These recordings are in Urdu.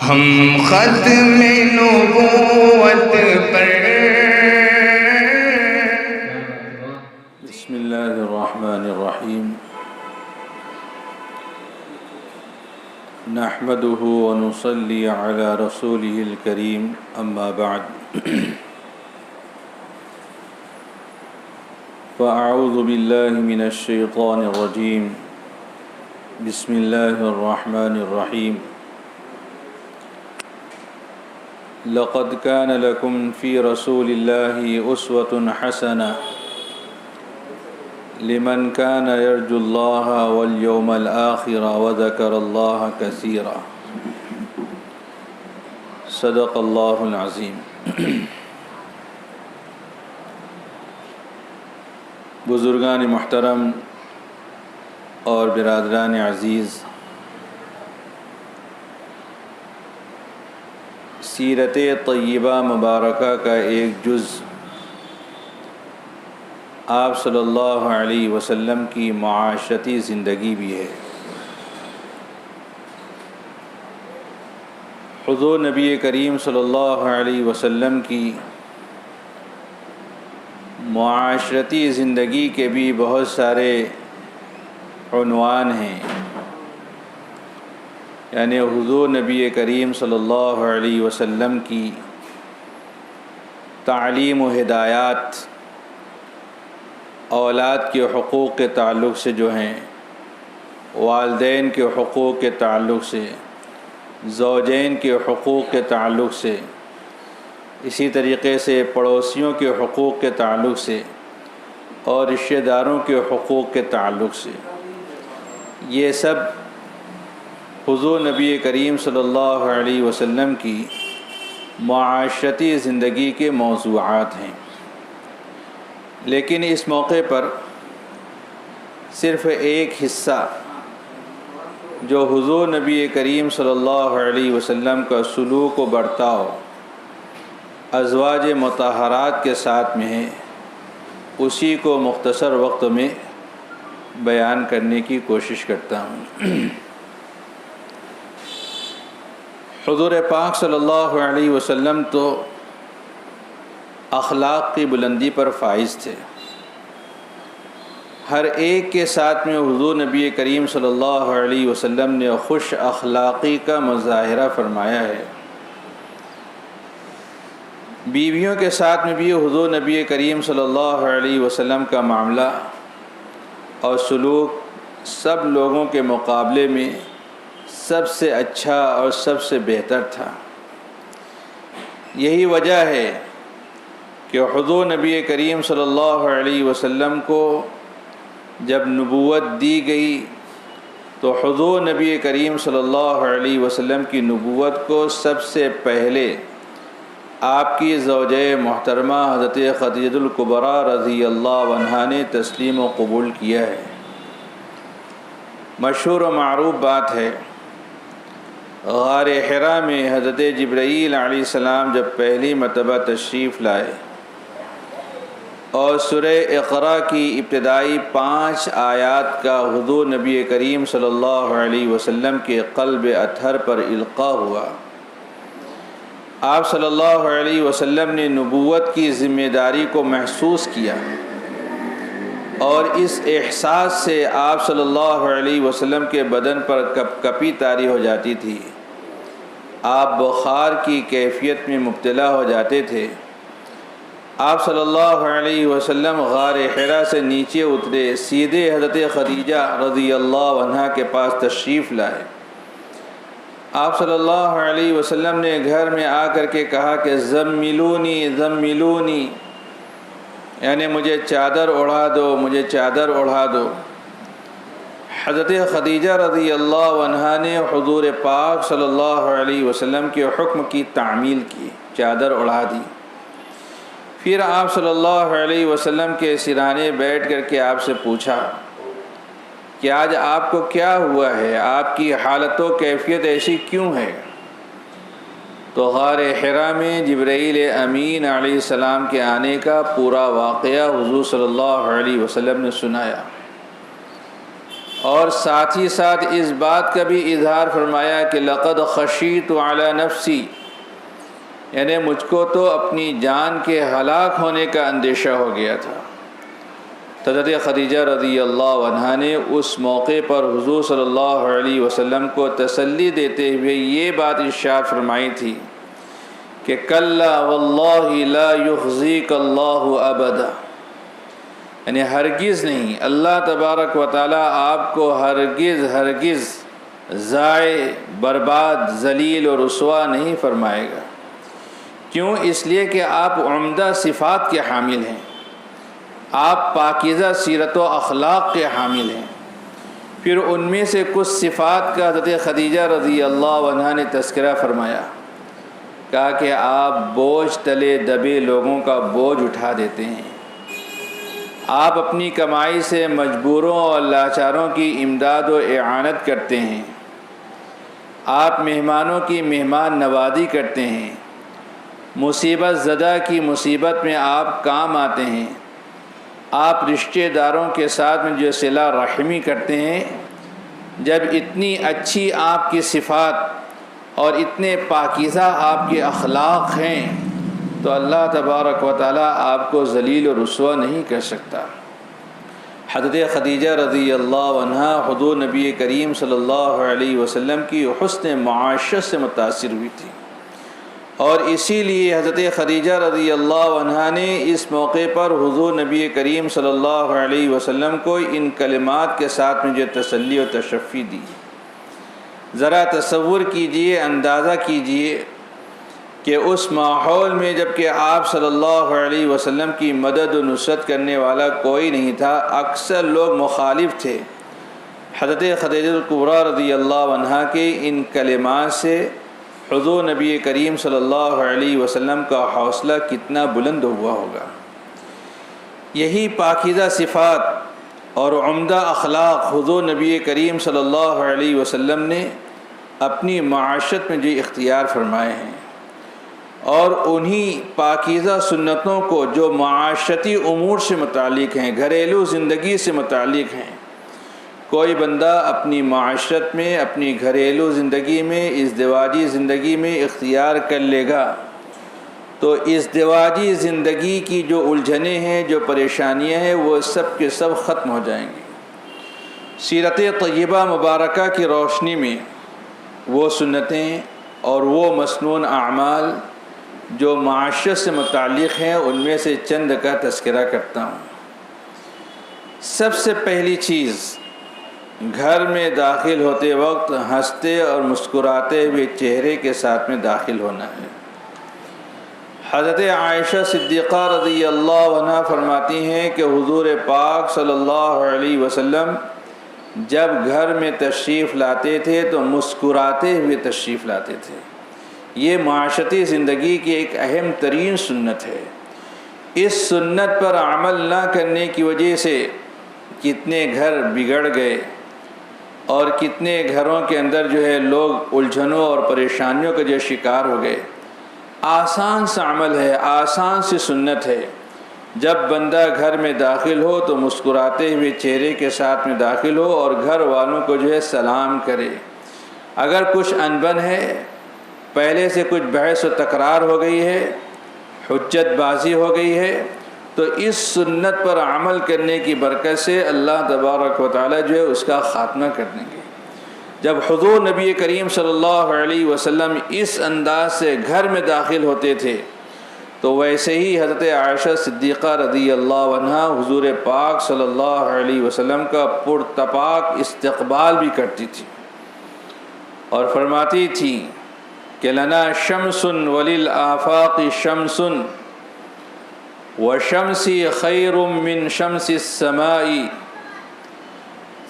ہم ختم نبوت پر بسم اللہ الرحمن الرحیم نحمده ونصلی علی رسولہ الکریم اما بعد فاعوذ باللہ من الشیطان الرجیم بسم اللہ الرحمن الرحیم لقد كان لكم في رسول الله أسوة حسنة لمن كان يرجو الله واليوم الآخر وذكر الله كثيرا صدق الله العظيم. بزرگان محترم اور برادران عزیز، سیرت طیبہ مبارکہ کا ایک جز آپ صلی اللہ علیہ وسلم کی معاشرتی زندگی بھی ہے. حضور نبی کریم صلی اللہ علیہ وسلم کی معاشرتی زندگی کے بھی بہت سارے عنوان ہیں. یعنی حضور نبی کریم صلی اللہ علیہ وسلم کی تعلیم و ہدایات اولاد کے حقوق کے تعلق سے جو ہیں، والدین کے حقوق کے تعلق سے، زوجین کے حقوق کے تعلق سے، اسی طریقے سے پڑوسیوں کے حقوق کے تعلق سے اور رشتہ داروں کے حقوق کے تعلق سے، یہ سب حضور نبی کریم صلی اللہ علیہ وسلم کی معاشرتی زندگی کے موضوعات ہیں. لیکن اس موقع پر صرف ایک حصہ جو حضور نبی کریم صلی اللہ علیہ وسلم کا سلوک و برتاؤ ازواج مطہرات کے ساتھ میں ہے، اسی کو مختصر وقت میں بیان کرنے کی کوشش کرتا ہوں. حضور پاک صلی اللہ علیہ وسلم تو اخلاق کی بلندی پر فائز تھے. ہر ایک کے ساتھ میں حضور نبی کریم صلی اللہ علیہ وسلم نے خوش اخلاقی کا مظاہرہ فرمایا ہے. بیویوں کے ساتھ میں بھی حضور نبی کریم صلی اللہ علیہ وسلم کا معاملہ اور سلوک سب لوگوں کے مقابلے میں سب سے اچھا اور سب سے بہتر تھا. یہی وجہ ہے کہ حضور نبی کریم صلی اللہ علیہ وسلم کو جب نبوت دی گئی تو حضور نبی کریم صلی اللہ علیہ وسلم کی نبوت کو سب سے پہلے آپ کی زوجہ محترمہ حضرت خدیجہ الکبریٰ رضی اللہ عنہا نے تسلیم و قبول کیا ہے. مشہور و معروف بات ہے، غار حرا میں حضرت جبرائیل علیہ السلام جب پہلی مرتبہ تشریف لائے اور سورہ اقرا کی ابتدائی 5 آیات کا حضور نبی کریم صلی اللہ علیہ وسلم کے قلب اطہر پر القاء ہوا، آپ صلی اللہ علیہ وسلم نے نبوت کی ذمہ داری کو محسوس کیا اور اس احساس سے آپ صلی اللہ علیہ وسلم کے بدن پر کپ کپی طاری ہو جاتی تھی. آپ بخار کی کیفیت میں مبتلا ہو جاتے تھے. آپ صلی اللہ علیہ وسلم غار حرا سے نیچے اترے، سیدھے حضرت خدیجہ رضی اللہ عنہا کے پاس تشریف لائے. آپ صلی اللہ علیہ وسلم نے گھر میں آ کر کے کہا کہ زملونی زملونی، یعنی مجھے چادر اڑا دو، مجھے چادر اڑا دو. حضرت خدیجہ رضی اللہ عنہا نے حضور پاک صلی اللہ علیہ وسلم کے حکم کی تعمیل کی، چادر اڑا دی. پھر آپ صلی اللہ علیہ وسلم کے سرانے بیٹھ کر کے آپ سے پوچھا کہ آج آپ کو کیا ہوا ہے، آپ کی حالت و کیفیت ایسی کیوں ہے؟ تو غار حرا میں جبرائیل امین علیہ السلام کے آنے کا پورا واقعہ حضور صلی اللہ علیہ وسلم نے سنایا. اور ساتھ ہی ساتھ اس بات کا بھی اظہار فرمایا کہ لقد خشیت علی نفسی، یعنی مجھ کو تو اپنی جان کے ہلاک ہونے کا اندیشہ ہو گیا تھا۔ حضرت خدیجہ رضی اللہ عنہا نے اس موقع پر حضور صلی اللہ علیہ وسلم کو تسلی دیتے ہوئے یہ بات ارشاد فرمائی تھی کہ کلا واللہ لا یخزیک اللہ ابدا، یعنی ہرگز نہیں، اللہ تبارک و تعالیٰ آپ کو ہرگز ضائع، برباد، ذلیل اور رسوا نہیں فرمائے گا۔ کیوں؟ اس لیے کہ آپ عمدہ صفات کے حامل ہیں، آپ پاکیزہ سیرت و اخلاق کے حامل ہیں۔ پھر ان میں سے کچھ صفات کا حضرت خدیجہ رضی اللہ عنہا نے تذکرہ فرمایا، کہا کہ آپ بوجھ تلے دبے لوگوں کا بوجھ اٹھا دیتے ہیں، آپ اپنی کمائی سے مجبوروں اور لاچاروں کی امداد و اعانت کرتے ہیں، آپ مہمانوں کی مہمان نوازی کرتے ہیں، مصیبت زدہ کی مصیبت میں آپ کام آتے ہیں، آپ رشتہ داروں کے ساتھ میں جو صلہ رحمی کرتے ہیں۔ جب اتنی اچھی آپ کی صفات اور اتنے پاکیزہ آپ کے اخلاق ہیں تو اللہ تبارک و تعالیٰ آپ کو ذلیل و رسوا نہیں کر سکتا۔ حضرت خدیجہ رضی اللہ عنہا حضور نبی کریم صلی اللہ علیہ وسلم کی حسن معاشرت سے متاثر ہوئی تھی، اور اسی لیے حضرت خدیجہ رضی اللہ عنہا نے اس موقع پر حضور نبی کریم صلی اللہ علیہ وسلم کو ان کلمات کے ساتھ میں جو تسلی و تشفی دی۔ ذرا تصور کیجئے، اندازہ کیجئے کہ اس ماحول میں جب کہ آپ صلی اللہ علیہ وسلم کی مدد و نصرت کرنے والا کوئی نہیں تھا، اکثر لوگ مخالف تھے، حضرت خدیجہ الکبریٰ رضی اللہ عنہا کے ان کلمات سے حضور نبی کریم صلی اللہ علیہ وسلم کا حوصلہ کتنا بلند ہوا ہوگا۔ یہی پاکیزہ صفات اور عمدہ اخلاق حضور نبی کریم صلی اللہ علیہ وسلم نے اپنی معاشرت میں جو اختیار فرمائے ہیں، اور انہی پاکیزہ سنتوں کو جو معاشرتی امور سے متعلق ہیں، گھریلو زندگی سے متعلق ہیں، کوئی بندہ اپنی معاشرت میں، اپنی گھریلو زندگی میں، ازدواجی زندگی میں اختیار کر لے گا تو ازدواجی زندگی کی جو الجھنیں ہیں، جو پریشانیاں ہیں، وہ سب کے سب ختم ہو جائیں گی۔ سیرت طیبہ مبارکہ کی روشنی میں وہ سنتیں اور وہ مسنون اعمال جو معاشرت سے متعلق ہیں، ان میں سے چند کا تذکرہ کرتا ہوں۔ سب سے پہلی چیز، گھر میں داخل ہوتے وقت ہنستے اور مسکراتے ہوئے چہرے کے ساتھ میں داخل ہونا ہے۔ حضرت عائشہ صدیقہ رضی اللہ عنہا فرماتی ہیں کہ حضور پاک صلی اللہ علیہ وسلم جب گھر میں تشریف لاتے تھے تو مسکراتے ہوئے تشریف لاتے تھے۔ یہ معاشرتی زندگی کی ایک اہم ترین سنت ہے۔ اس سنت پر عمل نہ کرنے کی وجہ سے کتنے گھر بگڑ گئے اور کتنے گھروں کے اندر جو ہے لوگ الجھنوں اور پریشانیوں کا جو شکار ہو گئے۔ آسان سا عمل ہے، آسان سی سنت ہے، جب بندہ گھر میں داخل ہو تو مسکراتے ہوئے چہرے کے ساتھ میں داخل ہو اور گھر والوں کو جو ہے سلام کرے۔ اگر کچھ انبن ہے، پہلے سے کچھ بحث و تکرار ہو گئی ہے، حجت بازی ہو گئی ہے، تو اس سنت پر عمل کرنے کی برکت سے اللہ تبارک و تعالیٰ جو ہے اس کا خاتمہ کر دیں گے۔ جب حضور نبی کریم صلی اللہ علیہ وسلم اس انداز سے گھر میں داخل ہوتے تھے تو ویسے ہی حضرت عائشہ صدیقہ رضی اللہ عنہا حضور پاک صلی اللہ علیہ وسلم کا پرتپاک استقبال بھی کرتی تھی، اور فرماتی تھی کہ لنا شمس وللآفاق شمس وشمسی خیر من شمس السماء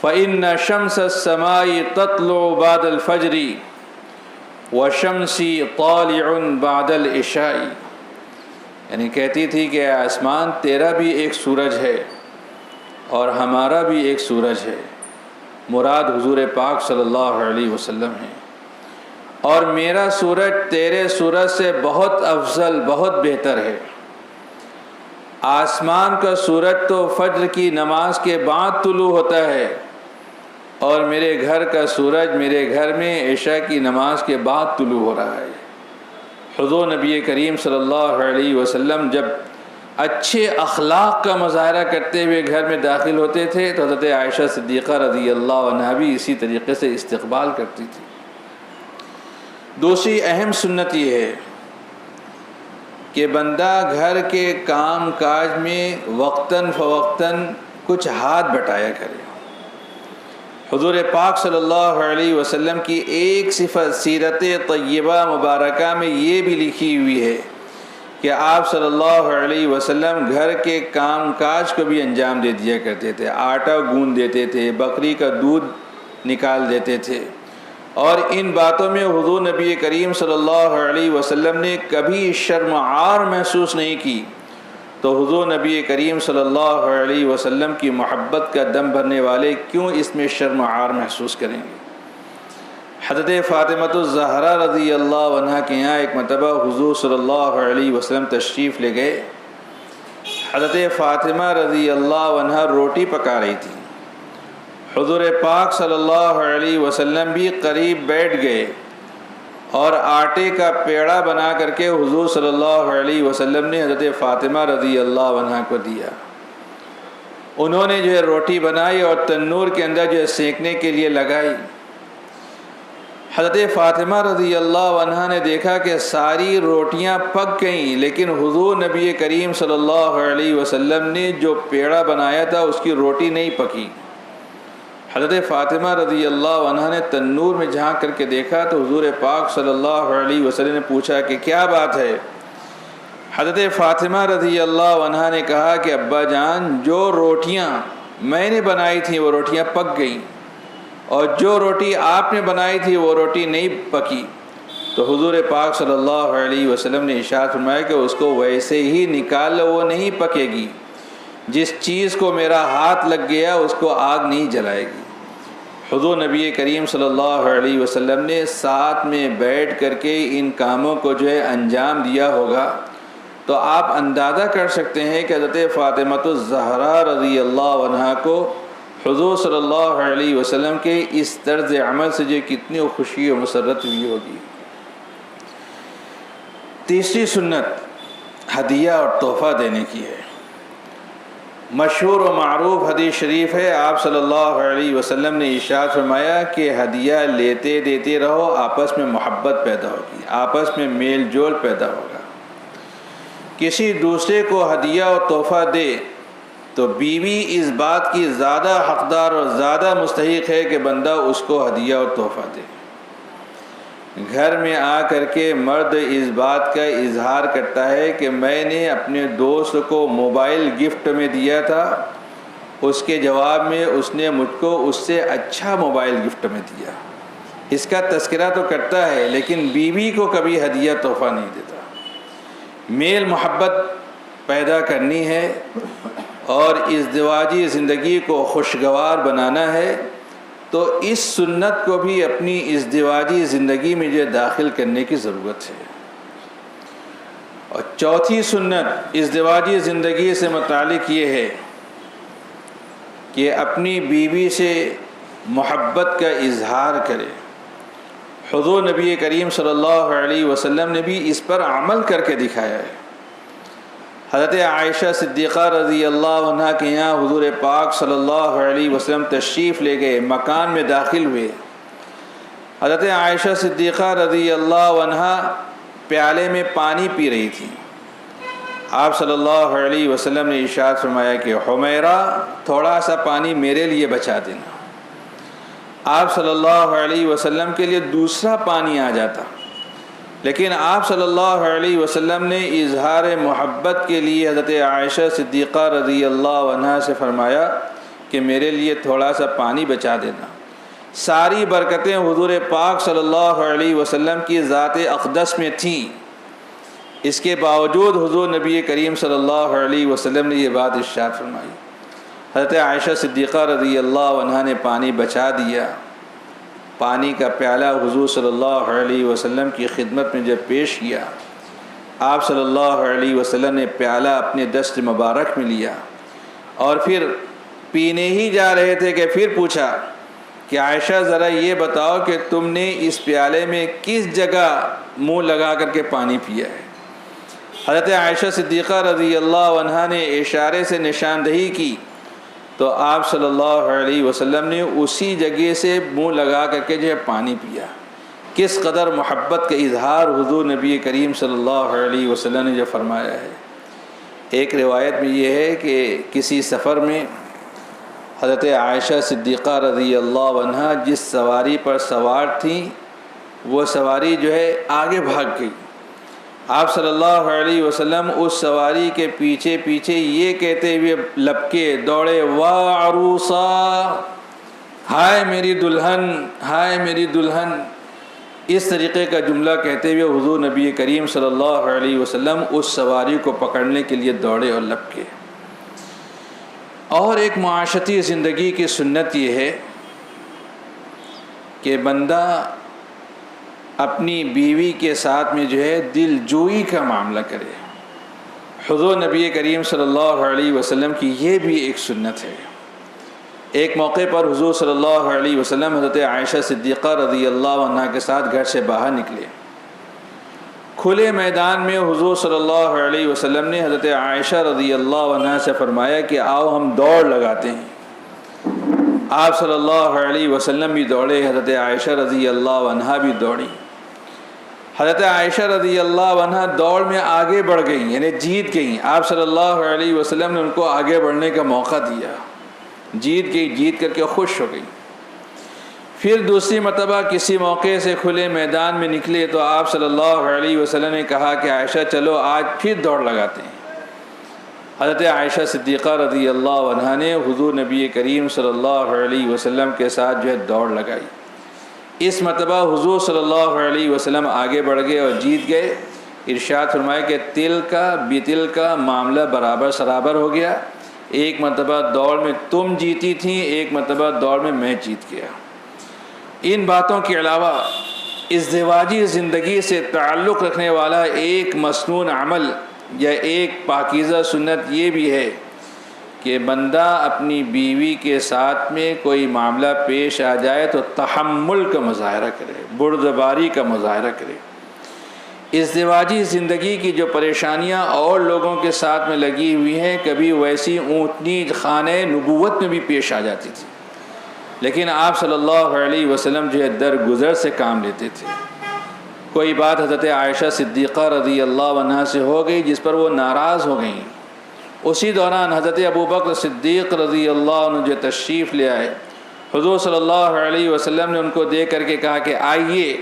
فإن شمس السماء تطلع بعد الفجر وشمسی طالع بعد العشاء، یعنی کہتی تھی کہ آسمان تیرا بھی ایک سورج ہے اور ہمارا بھی ایک سورج ہے، مراد حضور پاک صلی اللہ علیہ وسلم ہے، اور میرا سورج تیرے سورج سے بہت افضل، بہت بہتر ہے۔ آسمان کا سورج تو فجر کی نماز کے بعد طلوع ہوتا ہے، اور میرے گھر کا سورج میرے گھر میں عشاء کی نماز کے بعد طلوع ہو رہا ہے۔ حضور نبی کریم صلی اللہ علیہ وسلم جب اچھے اخلاق کا مظاہرہ کرتے ہوئے گھر میں داخل ہوتے تھے تو حضرت عائشہ صدیقہ رضی اللہ عنہا بھی اسی طریقے سے استقبال کرتی تھی۔ دوسری اہم سنت یہ ہے کہ بندہ گھر کے کام کاج میں وقتاً فوقتاً کچھ ہاتھ بٹایا کرے۔ حضور پاک صلی اللہ علیہ وسلم کی ایک صفت سیرت طیبہ مبارکہ میں یہ بھی لکھی ہوئی ہے کہ آپ صلی اللہ علیہ وسلم گھر کے کام کاج کو بھی انجام دے دیا کرتے تھے۔ آٹا گوندھ دیتے تھے، بکری کا دودھ نکال دیتے تھے، اور ان باتوں میں حضور نبی کریم صلی اللہ علیہ وسلم نے کبھی شرم عار محسوس نہیں کی۔ تو حضور نبی کریم صلی اللہ علیہ وسلم کی محبت کا دم بھرنے والے کیوں اس میں شرم عار محسوس کریں گے؟ حضرت فاطمہ الزہرا رضی اللہ عنہ کے یہاں ایک مرتبہ حضور صلی اللہ علیہ وسلم تشریف لے گئے۔ حضرت فاطمہ رضی اللہ عنہ روٹی پکا رہی تھی، حضور پاک صلی اللہ علیہ وسلم بھی قریب بیٹھ گئے اور آٹے کا پیڑا بنا کر کے حضور صلی اللہ علیہ وسلم نے حضرت فاطمہ رضی اللہ عنہ کو دیا۔ انہوں نے جو ہے روٹی بنائی اور تنور کے اندر جو ہے سینکنے کے لیے لگائی۔ حضرت فاطمہ رضی اللہ عنہ نے دیکھا کہ ساری روٹیاں پک گئیں، لیکن حضور نبی کریم صلی اللہ علیہ وسلم نے جو پیڑا بنایا تھا اس کی روٹی نہیں پکی۔ حضرت فاطمہ رضی اللہ عنہ نے تنور میں جھانک کر کے دیکھا تو حضور پاک صلی اللہ علیہ وسلم نے پوچھا کہ کیا بات ہے؟ حضرت فاطمہ رضی اللہ عنہ نے کہا کہ ابا جان، جو روٹیاں میں نے بنائی تھیں وہ روٹیاں پک گئیں، اور جو روٹی آپ نے بنائی تھی وہ روٹی نہیں پکی۔ تو حضور پاک صلی اللہ علیہ وسلم نے ارشاد فرمایا کہ اس کو ویسے ہی نکال لو، وہ نہیں پکے گی۔ جس چیز کو میرا ہاتھ لگ گیا اس کو آگ نہیں جلائے گی۔ حضور نبی کریم صلی اللہ علیہ وسلم نے ساتھ میں بیٹھ کر کے ان کاموں کو جو ہے انجام دیا ہوگا، تو آپ اندازہ کر سکتے ہیں کہ حضرت فاطمہ الزہرا رضی اللہ عنہا کو حضور صلی اللہ علیہ وسلم کے اس طرز عمل سے جو کتنی خوشی و مسرت ہوئی ہوگی۔ تیسری سنت ہدیہ اور تحفہ دینے کی ہے۔ مشہور و معروف حدیث شریف ہے، آپ صلی اللہ علیہ وسلم نے ارشاد فرمایا کہ ہدیہ لیتے دیتے رہو، آپس میں محبت پیدا ہوگی، آپس میں میل جول پیدا ہوگا۔ کسی دوسرے کو ہدیہ اور تحفہ دے تو بیوی اس بات کی زیادہ حقدار اور زیادہ مستحق ہے کہ بندہ اس کو ہدیہ اور تحفہ دے۔ گھر میں آ کر کے مرد اس بات کا اظہار کرتا ہے کہ میں نے اپنے دوست کو موبائل گفٹ میں دیا تھا، اس کے جواب میں اس نے مجھ کو اس سے اچھا موبائل گفٹ میں دیا۔ اس کا تذکرہ تو کرتا ہے لیکن بیوی کو کبھی ہدیہ تحفہ نہیں دیتا۔ میل محبت پیدا کرنی ہے اور ازدواجی زندگی کو خوشگوار بنانا ہے، تو اس سنت کو بھی اپنی ازدواجی زندگی میں جو داخل کرنے کی ضرورت ہے۔ اور چوتھی سنت ازدواجی زندگی سے متعلق یہ ہے کہ اپنی بیوی سے محبت کا اظہار کرے۔ حضور نبی کریم صلی اللہ علیہ وسلم نے بھی اس پر عمل کر کے دکھایا ہے۔ حضرت عائشہ صدیقہ رضی اللہ عنہ کے یہاں حضور پاک صلی اللہ علیہ وسلم تشریف لے گئے، مکان میں داخل ہوئے۔ حضرت عائشہ صدیقہ رضی اللہ عنہ پیالے میں پانی پی رہی تھی۔ آپ صلی اللہ علیہ وسلم نے ارشاد فرمایا کہ حمیرہ، تھوڑا سا پانی میرے لیے بچا دینا۔ آپ صلی اللہ علیہ وسلم کے لیے دوسرا پانی آ جاتا، لیکن آپ صلی اللہ علیہ وسلم نے اظہار محبت کے لیے حضرت عائشہ صدیقہ رضی اللہ عنہ سے فرمایا کہ میرے لیے تھوڑا سا پانی بچا دینا۔ ساری برکتیں حضور پاک صلی اللہ علیہ وسلم کی ذات اقدس میں تھیں، اس کے باوجود حضور نبی کریم صلی اللہ علیہ وسلم نے یہ بات ارشاد فرمائی۔ حضرت عائشہ صدیقہ رضی اللہ عنہ نے پانی بچا دیا۔ پانی کا پیالہ حضور صلی اللہ علیہ وسلم کی خدمت میں جب پیش کیا، آپ صلی اللہ علیہ وسلم نے پیالہ اپنے دست مبارک میں لیا اور پھر پینے ہی جا رہے تھے کہ پھر پوچھا کہ عائشہ ذرا یہ بتاؤ کہ تم نے اس پیالے میں کس جگہ منہ لگا کر کے پانی پیا ہے؟ حضرت عائشہ صدیقہ رضی اللہ عنہا نے اشارے سے نشاندہی کی تو آپ صلی اللہ علیہ وسلم نے اسی جگہ سے منہ لگا کر کے جو ہے پانی پیا۔ کس قدر محبت کا اظہار حضور نبی کریم صلی اللہ علیہ وسلم نے جو فرمایا ہے۔ ایک روایت میں یہ ہے کہ کسی سفر میں حضرت عائشہ صدیقہ رضی اللہ عنہا جس سواری پر سوار تھیں وہ سواری جو ہے آگے بھاگ گئی۔ آپ صلی اللہ علیہ وسلم اس سواری کے پیچھے پیچھے یہ کہتے ہوئے لپکے دوڑے، واہ عروسا، ہائے میری دلہن، ہائے میری دلہن۔ اس طریقے کا جملہ کہتے ہوئے حضور نبی کریم صلی اللہ علیہ وسلم اس سواری کو پکڑنے کے لیے دوڑے اور لپکے۔ اور ایک معاشرتی زندگی کی سنت یہ ہے کہ بندہ اپنی بیوی کے ساتھ میں جو ہے دل جوئی کا معاملہ کرے۔ حضور نبی کریم صلی اللہ علیہ وسلم کی یہ بھی ایک سنت ہے۔ ایک موقع پر حضور صلی اللہ علیہ وسلم حضرت عائشہ صدیقہ رضی اللہ عنہا کے ساتھ گھر سے باہر نکلے۔ کھلے میدان میں حضور صلی اللہ علیہ وسلم نے حضرت عائشہ رضی اللہ عنہا سے فرمایا کہ آؤ ہم دوڑ لگاتے ہیں۔ آپ صلی اللہ علیہ وسلم بھی دوڑے، حضرت عائشہ رضی اللہ عنہا بھی دوڑی۔ حضرت عائشہ رضی اللہ عنہا دوڑ میں آگے بڑھ گئیں، یعنی جیت گئیں۔ آپ صلی اللہ علیہ وسلم نے ان کو آگے بڑھنے کا موقع دیا، جیت گئی، جیت کر کے خوش ہو گئی۔ پھر دوسری مرتبہ کسی موقع سے کھلے میدان میں نکلے تو آپ صلی اللہ علیہ وسلم نے کہا کہ عائشہ چلو آج پھر دوڑ لگاتے ہیں۔ حضرت عائشہ صدیقہ رضی اللہ عنہا نے حضور نبی کریم صلی اللہ علیہ وسلم کے ساتھ جو ہے دوڑ لگائی۔ اس مرتبہ حضور صلی اللہ علیہ وسلم آگے بڑھ گئے اور جیت گئے۔ ارشاد فرمایا کہ تل کا بیتل کا معاملہ برابر سرابر ہو گیا۔ ایک مرتبہ دوڑ میں تم جیتی تھیں، ایک مرتبہ دوڑ میں میں جیت گیا۔ ان باتوں کے علاوہ ازدواجی زندگی سے تعلق رکھنے والا ایک مسنون عمل یا ایک پاکیزہ سنت یہ بھی ہے کہ بندہ اپنی بیوی کے ساتھ میں کوئی معاملہ پیش آ جائے تو تحمل کا مظاہرہ کرے، بردباری کا مظاہرہ کرے۔ ازدواجی زندگی کی جو پریشانیاں اور لوگوں کے ساتھ میں لگی ہوئی ہیں کبھی ویسی اونٹ نیچ خانہ نبوت میں بھی پیش آ جاتی تھی، لیکن آپ صلی اللہ علیہ وسلم جو ہے درگزر سے کام لیتے تھے۔ کوئی بات حضرت عائشہ صدیقہ رضی اللہ عنہا سے ہو گئی جس پر وہ ناراض ہو گئیں، اسی دوران حضرت ابوبکر صدیق رضی اللہ عنہ جو تشریف لے آئے، حضور صلی اللہ علیہ وسلم نے ان کو دیکھ کر کے کہا کہ آئیے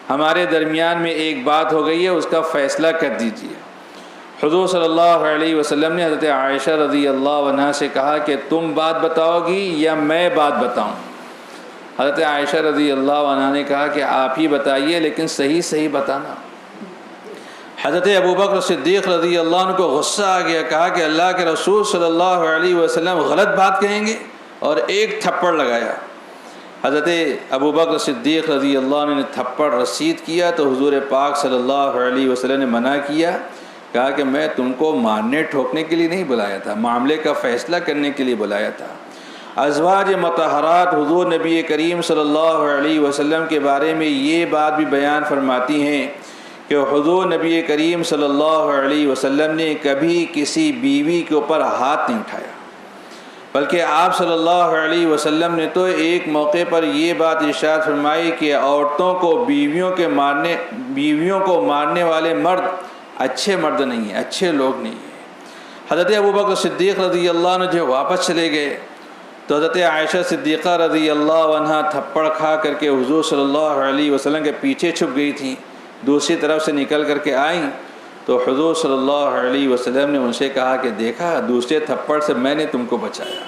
ہمارے درمیان میں ایک بات ہو گئی ہے، اس کا فیصلہ کر دیجیے۔ حضور صلی اللہ علیہ وسلم نے حضرت عائشہ رضی اللہ عنہا سے کہا کہ تم بات بتاؤ گی یا میں بات بتاؤں؟ حضرت عائشہ رضی اللہ عنہا نے کہا کہ آپ ہی بتائیے لیکن صحیح صحیح بتانا۔ حضرت ابوبکر صدیق رضی اللہ عنہ کو غصہ آ گیا، کہا کہ اللہ کے رسول صلی اللہ علیہ وسلم غلط بات کہیں گے، اور ایک تھپڑ لگایا۔ حضرت ابوبکر صدیق رضی اللہ عنہ نے تھپڑ رسید کیا تو حضور پاک صلی اللہ علیہ وسلم نے منع کیا، کہا کہ میں تم کو مارنے ٹھوکنے کے لیے نہیں بلایا تھا، معاملے کا فیصلہ کرنے کے لیے بلایا تھا۔ ازواج مطہرات حضور نبی کریم صلی اللہ علیہ وسلم کے بارے میں یہ بات بھی بیان فرماتی ہیں کہ حضور نبی کریم صلی اللہ علیہ وسلم نے کبھی کسی بیوی کے اوپر ہاتھ نہیں اٹھایا، بلکہ آپ صلی اللہ علیہ وسلم نے تو ایک موقع پر یہ بات ارشاد فرمائی کہ عورتوں کو بیویوں کو مارنے والے مرد اچھے مرد نہیں ہیں، اچھے لوگ نہیں ہیں۔ حضرت ابوبکر صدیق رضی اللہ عنہ جو واپس چلے گئے تو حضرت عائشہ صدیقہ رضی اللہ عنہ تھپڑ کھا کر کے حضور صلی اللہ علیہ وسلم کے پیچھے چھپ گئی تھیں، دوسری طرف سے نکل کر کے آئیں تو حضور صلی اللہ علیہ وسلم نے ان سے کہا کہ دیکھا دوسرے تھپڑ سے میں نے تم کو بچایا،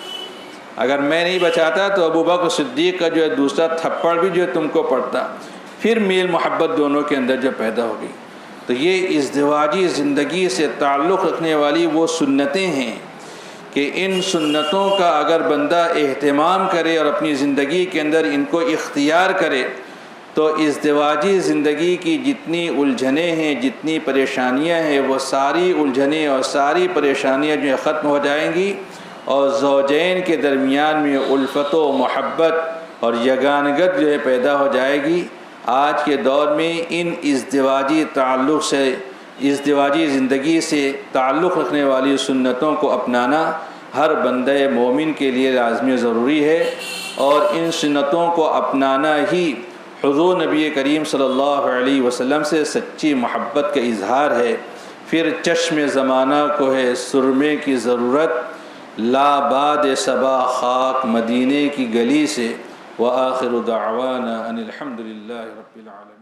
اگر میں نہیں بچاتا تو ابوبکر صدیق کا جو ہے دوسرا تھپڑ بھی جو ہے تم کو پڑتا۔ پھر میل محبت دونوں کے اندر جو پیدا ہو گئی۔ تو یہ ازدواجی زندگی سے تعلق رکھنے والی وہ سنتیں ہیں کہ ان سنتوں کا اگر بندہ اہتمام کرے اور اپنی زندگی کے اندر ان کو اختیار کرے تو ازدواجی زندگی کی جتنی الجھنیں ہیں، جتنی پریشانیاں ہیں، وہ ساری الجھنیں اور ساری پریشانیاں جو ہیں ختم ہو جائیں گی، اور زوجین کے درمیان میں الفت و محبت اور یگانگت جو ہے پیدا ہو جائے گی۔ آج کے دور میں ان ازدواجی زندگی سے تعلق رکھنے والی سنتوں کو اپنانا ہر بندہ مومن کے لیے لازمی ضروری ہے، اور ان سنتوں کو اپنانا ہی حضور نبی کریم صلی اللہ علیہ وسلم سے سچی محبت کا اظہار ہے۔ پھر چشم زمانہ کو ہے سرمے کی ضرورت، لا باد صبا خاک مدینے کی گلی سے۔ وآخر دعوانا ان الحمد للہ رب العالمین۔